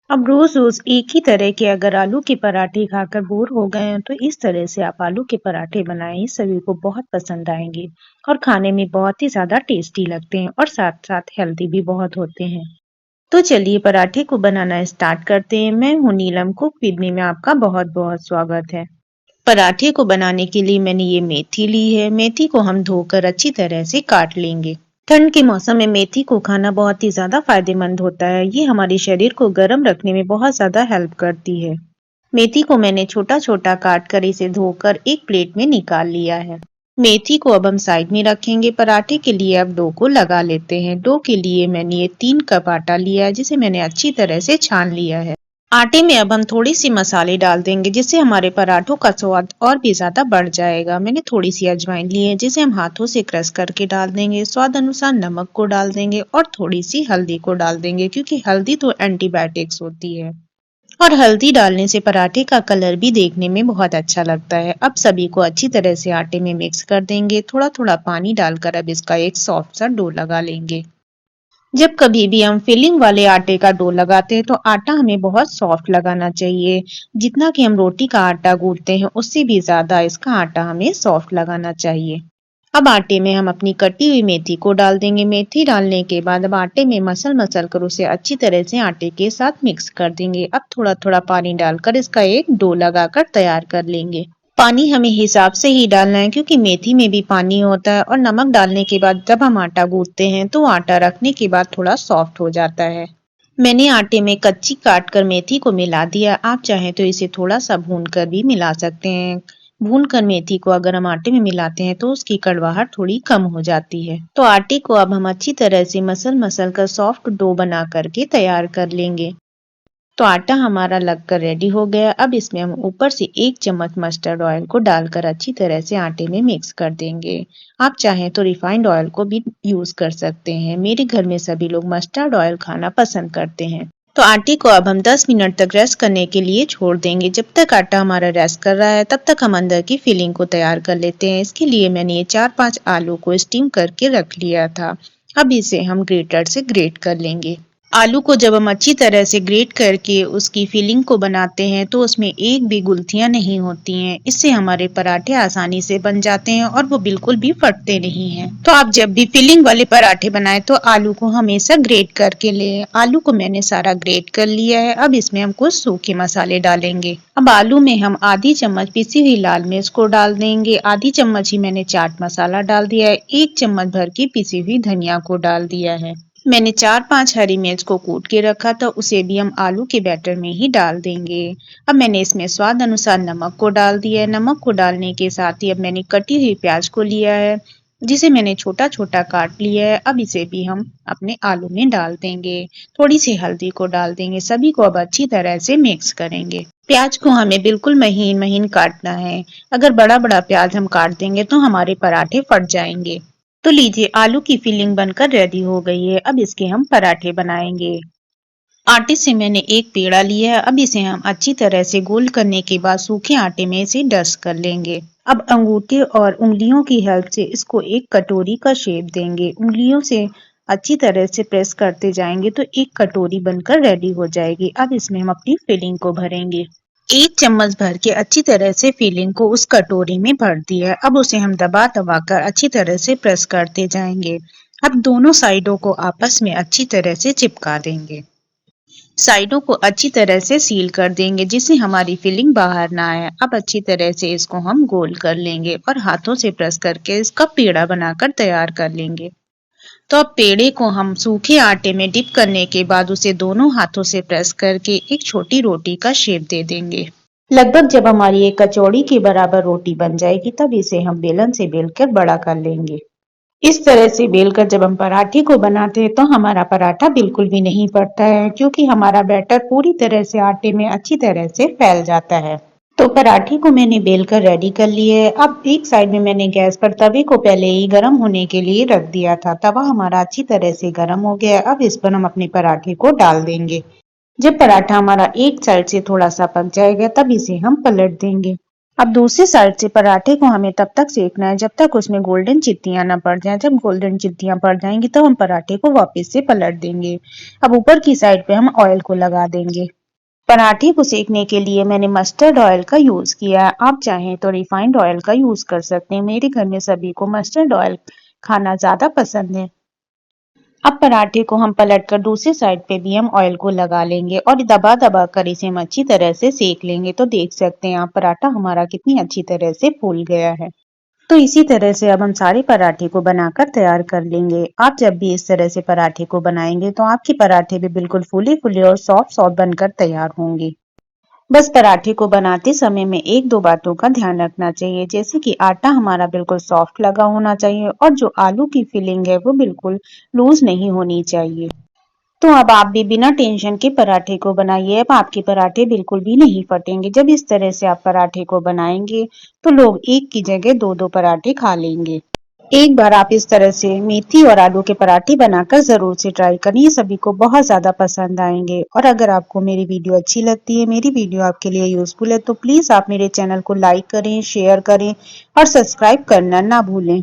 अब रोज-रोज एक ही तरह के अगर आलू के पराठे खाकर बोर हो गए हैं, तो इस तरह से आप आलू के पराठे बनाएं, सभी को बहुत पसंद आएंगे और खाने में बहुत ही ज़्यादा टेस्टी लगते हैं और साथ-साथ हेल्दी भी बहुत होते हैं। तो चलिए पराठे को बनाना स्टार्ट करते हैं। मैं हूँ नीलम, कुक विद मी में आपका बहुत-बहुत स्वागत है। पराठे को बनाने के लिए मैंने ये मेथी ली है। मेथी को हम धोकर अच्छी तरह से काट लेंगे। ठंड के मौसम में मेथी को खाना बहुत ही ज्यादा फायदेमंद होता है। ये हमारे शरीर को गर्म रखने में बहुत ज्यादा हेल्प करती है। मेथी को मैंने छोटा छोटा काट कर इसे धोकर एक प्लेट में निकाल लिया है। मेथी को अब हम साइड में रखेंगे। पराठे के लिए अब डो को लगा लेते हैं। डो के लिए मैंने ये 3 कप आटा लिया है, जिसे मैंने अच्छी तरह से छान लिया है। आटे में अब हम थोड़ी सी मसाले डाल देंगे, जिससे हमारे पराठों का स्वाद और भी ज्यादा बढ़ जाएगा। मैंने थोड़ी सी अजवाइन ली है, जिसे हम हाथों से क्रश करके डाल देंगे। स्वाद अनुसार नमक को डाल देंगे और थोड़ी सी हल्दी को डाल देंगे, क्योंकि हल्दी तो एंटीबायोटिक्स होती है और हल्दी डालने से पराठे का कलर भी देखने में बहुत अच्छा लगता है। अब सभी को अच्छी तरह से आटे में मिक्स कर देंगे। थोड़ा थोड़ा पानी डालकर अब इसका एक सॉफ्ट सा डो लगा लेंगे। जब कभी भी हम फिलिंग वाले आटे का डो लगाते हैं, तो आटा हमें बहुत सॉफ्ट लगाना चाहिए। जितना कि हम रोटी का आटा गूंथते हैं, उससे भी ज्यादा इसका आटा हमें सॉफ्ट लगाना चाहिए। अब आटे में हम अपनी कटी हुई मेथी को डाल देंगे। मेथी डालने के बाद अब आटे में मसल मसल कर उसे अच्छी तरह से आटे के साथ मिक्स कर देंगे। अब थोड़ा थोड़ा पानी डालकर इसका एक डो लगाकर तैयार कर लेंगे। पानी हमें हिसाब से ही डालना है, क्योंकि मेथी में भी पानी होता है और नमक डालने के बाद जब हम आटा गूंथते हैं, तो आटा रखने के बाद थोड़ा सॉफ्ट हो जाता है। मैंने आटे में कच्ची काट कर मेथी को मिला दिया। आप चाहें तो इसे थोड़ा सा भून कर भी मिला सकते हैं। भून कर मेथी को अगर हम आटे में मिलाते हैं, तो उसकी कड़वाहट थोड़ी कम हो जाती है। तो आटे को अब हम अच्छी तरह से मसल मसल कर सॉफ्ट डो बना करके तैयार कर लेंगे। तो आटा हमारा लगकर रेडी हो गया। अब इसमें हम ऊपर से 1 चम्मच मस्टर्ड ऑयल को डालकर अच्छी तरह से आटे में मिक्स कर देंगे। आप चाहें तो रिफाइंड ऑयल को भी यूज कर सकते हैं। मेरे घर में सभी लोग मस्टर्ड ऑयल खाना पसंद करते हैं। तो आटे को अब हम 10 मिनट तक रेस्ट करने के लिए छोड़ देंगे। जब तक आटा हमारा रेस्ट कर रहा है, तब तक हम अंदर की फिलिंग को तैयार कर लेते हैं। इसके लिए मैंने ये 4-5 आलू को स्टीम करके रख लिया था। अब इसे हम ग्रेटर से ग्रेट कर लेंगे। आलू को जब हम अच्छी तरह से ग्रेट करके उसकी फिलिंग को बनाते हैं, तो उसमें एक भी गुलथियां नहीं होती हैं। इससे हमारे पराठे आसानी से बन जाते हैं और वो बिल्कुल भी फटते नहीं हैं। तो आप जब भी फिलिंग वाले पराठे बनाएं, तो आलू को हमेशा ग्रेट करके लें। आलू को मैंने सारा ग्रेट कर लिया है। अब इसमें हम कुछ सूखे मसाले डालेंगे। अब आलू में हम आधी चम्मच पिसी हुई लाल मिर्च को डाल देंगे। आधी चम्मच ही मैंने चाट मसाला डाल दिया है। 1 चम्मच भर की पिसी हुई धनिया को डाल दिया है। मैंने 4-5 हरी मिर्च को कूट के रखा था, उसे भी हम आलू के बैटर में ही डाल देंगे। अब मैंने इसमें स्वाद अनुसार नमक को डाल दिया है। नमक को डालने के साथ ही अब मैंने कटी हुई प्याज को लिया है, जिसे मैंने छोटा छोटा काट लिया है। अब इसे भी हम अपने आलू में डाल देंगे। थोड़ी सी हल्दी को डाल देंगे। सभी को अब अच्छी तरह से मिक्स करेंगे। प्याज को हमें बिल्कुल महीन महीन काटना है। अगर बड़ा बड़ा प्याज हम काट देंगे, तो हमारे पराठे फट जाएंगे। तो लीजिए, आलू की फिलिंग बनकर रेडी हो गई है। अब इसके हम पराठे बनाएंगे। आटे से मैंने एक पेड़ा लिया है। अब इसे हम अच्छी तरह से गोल करने के बाद सूखे आटे में इसे डस्ट कर लेंगे। अब अंगूठे और उंगलियों की हेल्प से इसको एक कटोरी का शेप देंगे। उंगलियों से अच्छी तरह से प्रेस करते जाएंगे, तो एक कटोरी बनकर रेडी हो जाएगी। अब इसमें हम अपनी फिलिंग को भरेंगे। 1 चम्मच भर के अच्छी तरह से फिलिंग को उस कटोरी में भर दिया है। अब उसे हम दबा दबा कर अच्छी तरह से प्रेस करते जाएंगे। अब दोनों साइडों को आपस में अच्छी तरह से चिपका देंगे। साइडों को अच्छी तरह से सील कर देंगे, जिससे हमारी फिलिंग बाहर ना आए। अब अच्छी तरह से इसको हम गोल कर लेंगे और हाथों से प्रेस करके इसका पेड़ा बनाकर तैयार कर लेंगे। तो अब पेड़े को हम सूखे आटे में डिप करने के बाद उसे दोनों हाथों से प्रेस करके एक छोटी रोटी का शेप दे देंगे। लगभग जब हमारी एक कचौड़ी के बराबर रोटी बन जाएगी, तब इसे हम बेलन से बेलकर बड़ा कर लेंगे। इस तरह से बेलकर जब हम पराठे को बनाते हैं, तो हमारा पराठा बिल्कुल भी नहीं फटता है, क्योंकि हमारा बैटर पूरी तरह से आटे में अच्छी तरह से फैल जाता है। तो पराठे को मैंने बेलकर रेडी कर लिया है। अब एक साइड में मैंने गैस पर तवे को पहले ही गर्म होने के लिए रख दिया था। तवा हमारा अच्छी तरह से गर्म हो गया है। अब इस पर हम अपने पराठे को डाल देंगे। जब पराठा हमारा एक साइड से थोड़ा सा पक जाएगा, तब इसे हम पलट देंगे। अब दूसरी साइड से पराठे को हमें तब तक सेकना है जब तक उसमें गोल्डन चित्तियां न पड़ जाएं। जब गोल्डन चित्तियां पड़ जाएंगी तो हम पराठे को वापस से पलट देंगे। अब ऊपर की साइड पे हम ऑयल को लगा देंगे। पराठे को सेकने के लिए मैंने मस्टर्ड ऑयल का यूज किया है। आप चाहें तो रिफाइंड ऑयल का यूज कर सकते हैं। मेरे घर में सभी को मस्टर्ड ऑयल खाना ज्यादा पसंद है। अब पराठे को हम पलटकर दूसरी साइड पे भी हम ऑयल को लगा लेंगे और दबा दबा कर इसे हम अच्छी तरह से सेक लेंगे। तो देख सकते हैं आप पराठा हमारा कितनी अच्छी तरह से फूल गया है। तो इसी तरह से अब हम सारे पराठे को बनाकर तैयार कर लेंगे। आप जब भी इस तरह से पराठे को बनाएंगे तो आपके पराठे भी बिल्कुल फूले फूले और सॉफ्ट सॉफ्ट बनकर तैयार होंगे। बस पराठे को बनाते समय में एक दो बातों का ध्यान रखना चाहिए, जैसे कि आटा हमारा बिल्कुल सॉफ्ट लगा होना चाहिए और जो आलू की फिलिंग है वो बिल्कुल लूज नहीं होनी चाहिए। तो अब आप भी बिना टेंशन के पराठे को बनाइए। अब आपके पराठे बिल्कुल भी नहीं फटेंगे। जब इस तरह से आप पराठे को बनाएंगे तो लोग एक की जगह दो दो पराठे खा लेंगे। एक बार आप इस तरह से मेथी और आलू के पराठे बनाकर जरूर से ट्राई करें। ये सभी को बहुत ज्यादा पसंद आएंगे। और अगर आपको मेरी वीडियो अच्छी लगती है, मेरी वीडियो आपके लिए यूजफुल है, तो प्लीज आप मेरे चैनल को लाइक करें, शेयर करें और सब्सक्राइब करना ना भूलें।